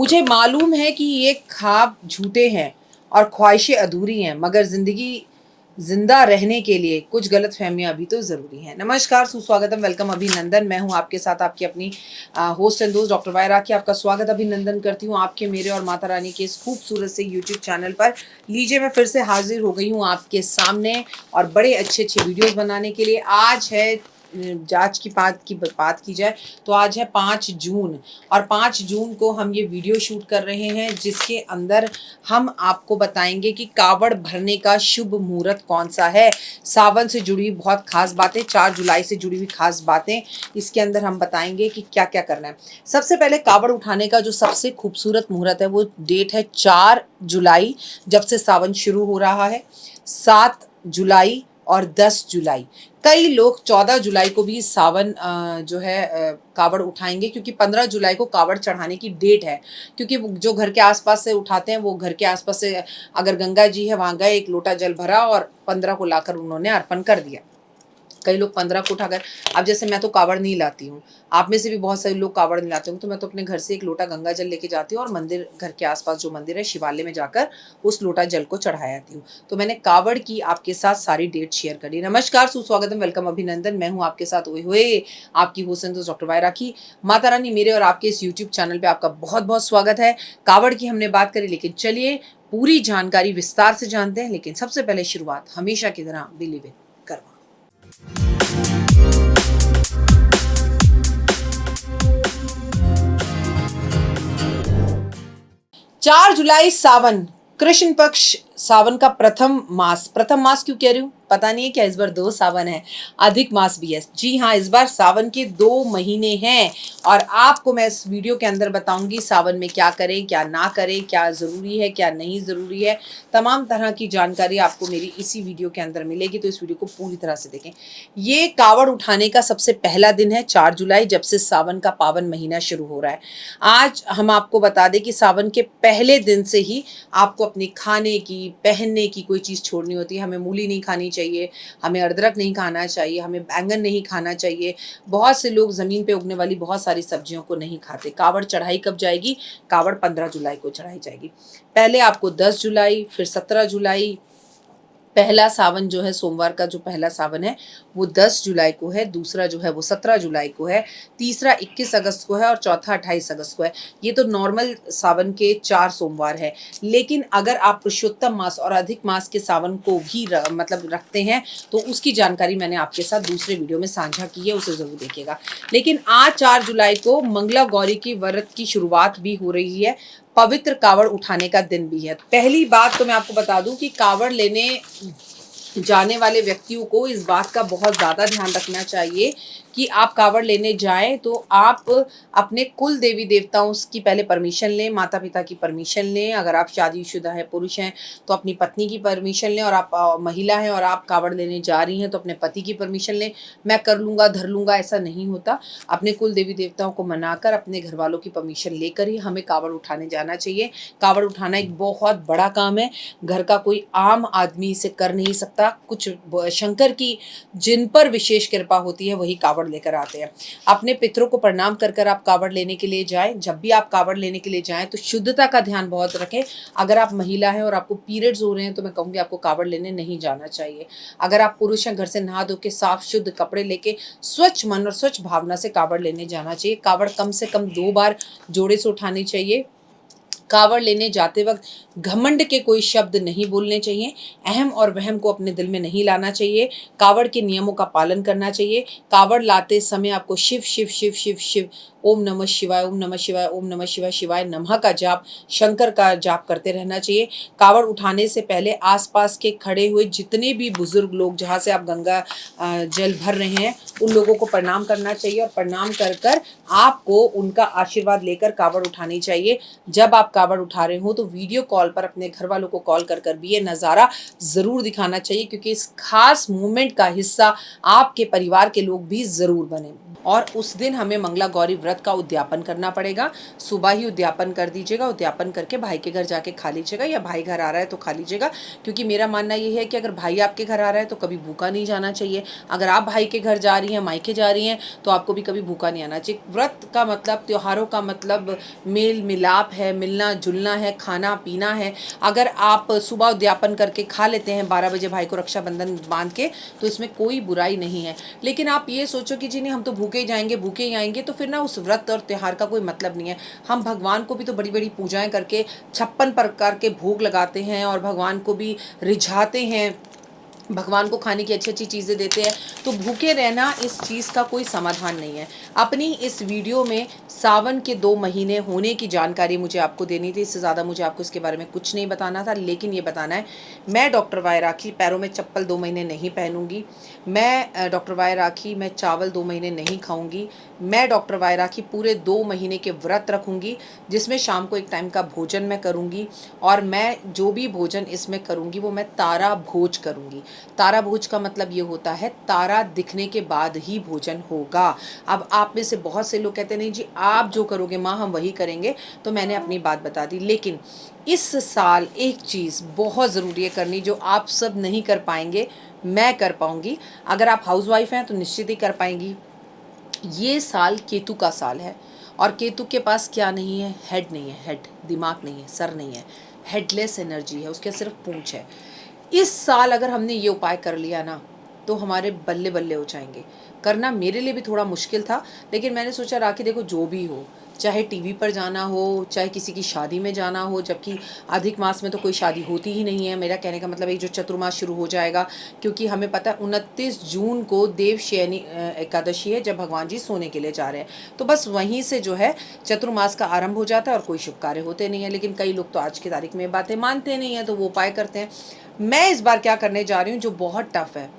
मुझे मालूम है कि ये ख्वाब झूठे हैं और ख्वाहिशें अधूरी हैं, मगर ज़िंदगी ज़िंदा रहने के लिए कुछ गलतफ़हमियाँ भी तो ज़रूरी हैं। नमस्कार, सुस्वागतम, वेलकम, अभिनंदन। मैं हूँ आपके साथ आपकी अपनी होस्ट एंड दोस्त डॉक्टर वायरा की। आपका स्वागत अभिनंदन करती हूँ आपके, मेरे और माता रानी के इस खूबसूरत से यूट्यूब चैनल पर। लीजिए, मैं फिर से हाज़िर हो गई हूँ आपके सामने और बड़े अच्छे-अच्छे वीडियोज़ बनाने के लिए। आज है जाँच की बात की जाए तो आज है 5 जून और 5 जून को हम ये वीडियो शूट कर रहे हैं, जिसके अंदर हम आपको बताएंगे कि कावड़ भरने का शुभ मुहूर्त कौन सा है। सावन से जुड़ी हुई बहुत खास बातें, 4 जुलाई से जुड़ी हुई खास बातें, इसके अंदर हम बताएंगे कि क्या क्या करना है। सबसे पहले कावड़ उठाने का जो सबसे खूबसूरत मुहूर्त है वो डेट है 4 जुलाई, जब से सावन शुरू हो रहा है। 7 जुलाई और 10 जुलाई। कई लोग 14 जुलाई को भी सावन जो है कावड़ उठाएंगे, क्योंकि 15 जुलाई को कावड़ चढ़ाने की डेट है। क्योंकि जो घर के आसपास से उठाते हैं वो घर के आसपास से, अगर गंगा जी है वहाँ गए, एक लोटा जल भरा और 15 को लाकर उन्होंने अर्पण कर दिया। कई लोग 15 को उठाकर, अब जैसे मैं तो कावड़ नहीं लाती हूँ, आप में से भी बहुत सारे लोग कावड़ नहीं लाते होंगे, तो मैं तो अपने घर से एक लोटा गंगा जल लेके जाती हूँ और मंदिर, घर के आसपास जो मंदिर है शिवालय में जाकर उस लोटा जल को चढ़ा आती हूँ। तो मैंने कावड़ की आपके साथ सारी डेट शेयर करी। नमस्कार, सुस्वागतम, वेलकम, अभिनंदन। मैं हूँ आपके साथ हुए आपकी होस्ट डॉक्टर वायरा की। माता रानी मेरे और आपके इस यूट्यूब चैनल पर आपका बहुत बहुत स्वागत है। कावड़ की हमने बात करी, लेकिन चलिए पूरी जानकारी विस्तार से जानते हैं। लेकिन सबसे पहले शुरुआत हमेशा की तरह बिलीव इट करवा। 4 जुलाई सावन, कृष्ण पक्ष सावन का प्रथम मास क्यों कह रही हूँ, पता नहीं है क्या इस बार 2 सावन है, अधिक मास भी है। जी हाँ, इस बार सावन के 2 महीने हैं और आपको मैं इस वीडियो के अंदर बताऊंगी सावन में क्या करें, क्या ना करें, क्या ज़रूरी है, क्या नहीं ज़रूरी है। तमाम तरह की जानकारी आपको मेरी इसी वीडियो के अंदर मिलेगी, तो इस वीडियो को पूरी तरह से देखें। ये कावड़ उठाने का सबसे पहला दिन है 4 जुलाई, जब से सावन का पावन महीना शुरू हो रहा है। आज हम आपको बता दें कि सावन के पहले दिन से ही आपको अपने खाने की, पहनने की कोई चीज़ छोड़नी होती है। हमें मूली नहीं खानी चाहिए, हमें अदरक नहीं खाना चाहिए, हमें बैंगन नहीं खाना चाहिए। बहुत से लोग ज़मीन पे उगने वाली बहुत सारी सब्जियों को नहीं खाते। कावड़ चढ़ाई कब जाएगी? कावड़ 15 जुलाई को चढ़ाई जाएगी। पहले आपको 10 जुलाई, फिर 17 जुलाई, पहला सावन जो है, सोमवार का जो पहला सावन है वो 10 जुलाई को है, दूसरा जो है वो 17 जुलाई को है, तीसरा 21 अगस्त को है और चौथा 28 अगस्त को है। ये तो नॉर्मल सावन के 4 सोमवार है। लेकिन अगर आप पुरुषोत्तम मास और अधिक मास के सावन को भी मतलब रखते हैं, तो उसकी जानकारी मैंने आपके साथ दूसरे वीडियो में साझा की है, उसे ज़रूर देखिएगा। लेकिन आज 4 जुलाई को मंगला गौरी की व्रत की शुरुआत भी हो रही है, पवित्र कावड़ उठाने का दिन भी है। पहली बात तो मैं आपको बता दूं कि कावड़ लेने जाने वाले व्यक्तियों को इस बात का बहुत ज़्यादा ध्यान रखना चाहिए कि आप कावड़ लेने जाएं तो आप अपने कुल देवी देवताओं की पहले परमिशन लें, माता पिता की परमिशन लें। अगर आप शादीशुदा हैं, पुरुष हैं, तो अपनी पत्नी की परमिशन लें, और आप महिला हैं और आप कावड़ लेने जा रही हैं तो अपने पति की परमिशन लें। मैं कर लूँगा, धर लूँगा, ऐसा नहीं होता। अपने कुल देवी देवताओं को मनाकर, अपने घर वालों की परमिशन लेकर ही हमें कावड़ उठाने जाना चाहिए। कावड़ उठाना एक बहुत बड़ा काम है, घर का कोई आम आदमी इसे कर नहीं सकता। कुछ शंकर की जिन पर विशेष कृपा होती है वही कावड़ लेकर आते हैं। अपने पितरों को प्रणाम कर कर आप कावड़ लेने के लिए जाएं। जब भी आप कावड़ लेने के लिए जाएं तो शुद्धता का ध्यान बहुत रखें। अगर आप महिला हैं और आपको पीरियड्स हो रहे हैं तो मैं कहूँगी आपको कावड़ लेने नहीं जाना चाहिए। अगर आप पुरुष हैं, घर से नहा धो के साफ शुद्ध कपड़े लेके स्वच्छ मन और स्वच्छ भावना से कावड़ लेने जाना चाहिए। कावड़ कम से कम 2 बार जोड़े से उठानी चाहिए। कावड़ लेने जाते वक्त घमंड के कोई शब्द नहीं बोलने चाहिए। अहम और वहम को अपने दिल में नहीं लाना चाहिए। कावड़ के नियमों का पालन करना चाहिए। कावड़ लाते समय आपको शिव शिव शिव शिव शिव, ओम नमः शिवाय, ओम नमः शिवाय, ओम नमः शिवाय, शिवाय नमः का जाप, शंकर का जाप करते रहना चाहिए। कावड़ उठाने से पहले आसपास के खड़े हुए जितने भी बुजुर्ग लोग, जहाँ से आप गंगा जल भर रहे हैं, उन लोगों को प्रणाम करना चाहिए और प्रणाम कर कर आपको उनका आशीर्वाद लेकर कावड़ उठानी चाहिए। जब आप कावड़ उठा रहे हो तो वीडियो कॉल पर अपने घर वालों को कॉल कर कर भी ये नज़ारा ज़रूर दिखाना चाहिए, क्योंकि इस खास मोमेंट का हिस्सा आपके परिवार के लोग भी ज़रूर बने। और उस दिन हमें मंगला गौरी व्रत का उद्यापन करना पड़ेगा। सुबह ही उद्यापन कर दीजिएगा, उद्यापन करके भाई के घर जाके खा लीजिएगा, या भाई घर आ रहा है तो खा लीजिएगा, क्योंकि मेरा मानना ये है कि अगर भाई आपके घर आ रहा है तो कभी भूखा नहीं जाना चाहिए। अगर आप भाई के घर जा रही हैं, मायके जा रही हैं, तो आपको भी कभी भूखा नहीं आना चाहिए। व्रत का मतलब, त्योहारों का मतलब मेल मिलाप है, मिलना जुलना है, खाना पीना है। अगर आप सुबह उद्यापन करके खा लेते हैं 12 बजे भाई को रक्षाबंधन बांध के, तो इसमें कोई बुराई नहीं है। लेकिन आप ये सोचो कि जी नहीं, हम तो भूखे ही जाएंगे, भूखे ही आएंगे, तो फिर ना उस व्रत और त्यौहार का कोई मतलब नहीं है। हम भगवान को भी तो बड़ी बड़ी पूजाएं करके 56 प्रकार के भोग लगाते हैं और भगवान को भी रिझाते हैं, भगवान को खाने की अच्छी अच्छी चीज़ें देते हैं। तो भूखे रहना इस चीज़ का कोई समाधान नहीं है। अपनी इस वीडियो में सावन के 2 महीने होने की जानकारी मुझे आपको देनी थी, इससे ज़्यादा मुझे आपको इसके बारे में कुछ नहीं बताना था। लेकिन ये बताना है, मैं डॉक्टर वाई राखी पैरों में चप्पल 2 महीने नहीं पहनूंगी। मैं डॉक्टर वाई राखी मैं चावल 2 महीने नहीं खाऊंगी। मैं डॉक्टर वाई राखी पूरे 2 महीने के व्रत रखूंगी, जिसमें शाम को एक टाइम का भोजन मैं करूंगी। और मैं जो भी भोजन इसमें करूंगी वो मैं तारा भोज करूंगी। तारा भोज का मतलब ये होता है तारा दिखने के बाद ही भोजन होगा। अब आप में से बहुत से लोग कहते नहीं जी आप जो करोगे माँ हम वही करेंगे, तो मैंने अपनी बात बता दी। लेकिन इस साल एक चीज़ बहुत ज़रूरी है करनी, जो आप सब नहीं कर पाएंगे, मैं कर पाऊंगी। अगर आप हाउसवाइफ हैं तो निश्चित ही कर पाएंगी। ये साल केतु का साल है, और केतु के पास क्या नहीं है? हेड नहीं है, हेड दिमाग नहीं है, सर नहीं है, हेडलेस एनर्जी है, उसके सिर्फ पूंछ है। इस साल अगर हमने ये उपाय कर लिया ना, तो हमारे बल्ले बल्ले हो जाएंगे। करना मेरे लिए भी थोड़ा मुश्किल था, लेकिन मैंने सोचा राखी देखो जो भी हो, चाहे टीवी पर जाना हो, चाहे किसी की शादी में जाना हो, जबकि अधिक मास में तो कोई शादी होती ही नहीं है। मेरा कहने का मतलब है जो चतुर्मास शुरू हो जाएगा, क्योंकि हमें पता है 29 जून को देवशयनी एकादशी है, जब भगवान जी सोने के लिए जा रहे हैं। तो बस वहीं से जो है चतुर्मास का आरंभ हो जाता है और कोई शुभ कार्य होते नहीं है। लेकिन कई लोग तो आज की तारीख में बातें मानते नहीं हैं, तो वो उपाय करते हैं। मैं इस बार क्या करने जा रही हूँ जो बहुत टफ है,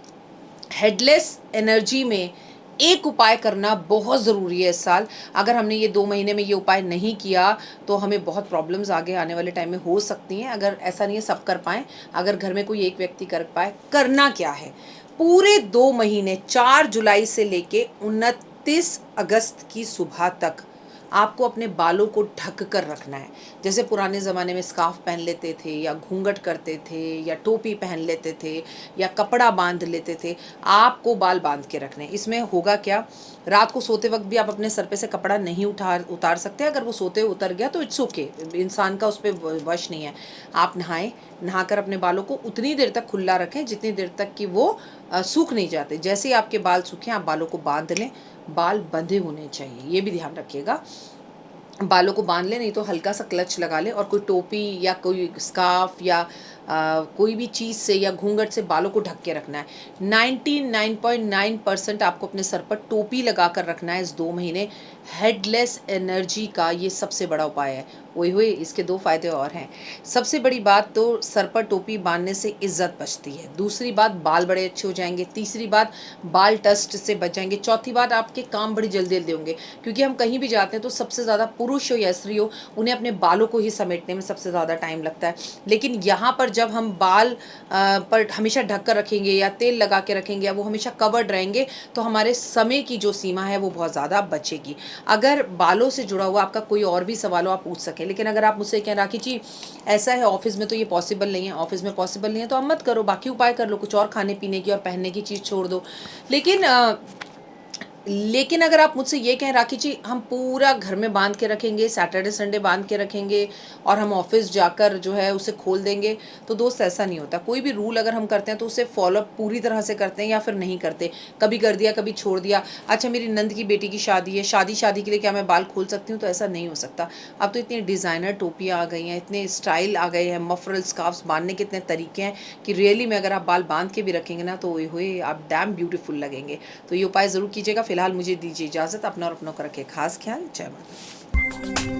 हेडलेस एनर्जी में एक उपाय करना बहुत ज़रूरी है इस साल। अगर हमने ये 2 महीने में ये उपाय नहीं किया तो हमें बहुत प्रॉब्लम्स आगे आने वाले टाइम में हो सकती हैं। अगर ऐसा नहीं है सब कर पाएँ, अगर घर में कोई एक व्यक्ति कर पाए। करना क्या है, पूरे 2 महीने 4 जुलाई से लेके 29 अगस्त की सुबह तक आपको अपने बालों को ढक कर रखना है। जैसे पुराने ज़माने में स्कार्फ पहन लेते थे, या घूंघट करते थे, या टोपी पहन लेते थे, या कपड़ा बांध लेते थे, आपको बाल बांध के रखने हैं। इसमें होगा क्या, रात को सोते वक्त भी आप अपने सर पे से कपड़ा नहीं उतार सकते। अगर वो सोते उतर गया तो इट्स ओके, इंसान का उस पर वश नहीं है। आप नहाएं, नहाकर अपने बालों को उतनी देर तक खुला रखें जितनी देर तक कि वो सूख नहीं जाते। जैसे ही आपके बाल सूखें आप बालों को बांध लें। बाल बंधे होने चाहिए, ये भी ध्यान रखिएगा। बालों को बांध ले, नहीं तो हल्का सा क्लच लगा ले, और कोई टोपी या कोई स्कार्फ या कोई भी चीज़ से या घूंघट से बालों को ढक के रखना है। 99.9% आपको अपने सर पर टोपी लगा कर रखना है इस 2 महीने। हेडलेस एनर्जी का ये सबसे बड़ा उपाय है। ओए हुए, इसके 2 फायदे और हैं। सबसे बड़ी बात तो सर पर टोपी बांधने से इज्जत बचती है। दूसरी बात, बाल बड़े अच्छे हो जाएंगे। तीसरी बात, बाल डस्ट से बच जाएंगे। चौथी बात, आपके काम बड़ी जल्दी जल्दी होंगे, क्योंकि हम कहीं भी जाते हैं तो सबसे ज़्यादा पुरुष हो या स्त्री हो, उन्हें अपने बालों को ही समेटने में सबसे ज़्यादा टाइम लगता है। लेकिन यहाँ पर जब हम बाल पर हमेशा ढक कर रखेंगे, या तेल लगा के रखेंगे, या वो हमेशा कवर्ड रहेंगे, तो हमारे समय की जो सीमा है वो बहुत ज़्यादा बचेगी। अगर बालों से जुड़ा हुआ आपका कोई और भी सवाल हो आप पूछ सकें। लेकिन अगर आप मुझसे कहें राखी जी ऐसा है ऑफिस में तो ये पॉसिबल नहीं है, ऑफिस में पॉसिबल नहीं है, तो आप मत करो, बाकी उपाय कर लो, कुछ और खाने पीने की और पहनने की चीज़ छोड़ दो। लेकिन अगर आप मुझसे ये कहें राखी जी हम पूरा घर में बांध के रखेंगे, सैटरडे संडे बांध के रखेंगे, और हम ऑफिस जाकर जो है उसे खोल देंगे, तो दोस्त ऐसा नहीं होता। कोई भी रूल अगर हम करते हैं तो उसे फॉलो पूरी तरह से करते हैं या फिर नहीं करते। कभी कर दिया, कभी छोड़ दिया। अच्छा, मेरी नंद की बेटी की शादी है, शादी के लिए क्या मैं बाल खोल सकती हूँ? तो ऐसा नहीं हो सकता। अब तो इतनी डिज़ाइनर टोपियाँ आ गई हैं, इतने स्टाइल आ गए हैं, मफरल स्कार्फ्स बांधने के इतने तरीके हैं कि रियली में अगर आप बाल बांध के भी रखेंगे ना तो हुए आप डैम ब्यूटीफुल लगेंगे। तो ये उपाय ज़रूर कीजिएगा। फिलहाल मुझे दीजिए इजाज़त। अपना और अपनों का रखें खास ख्याल। जय माता।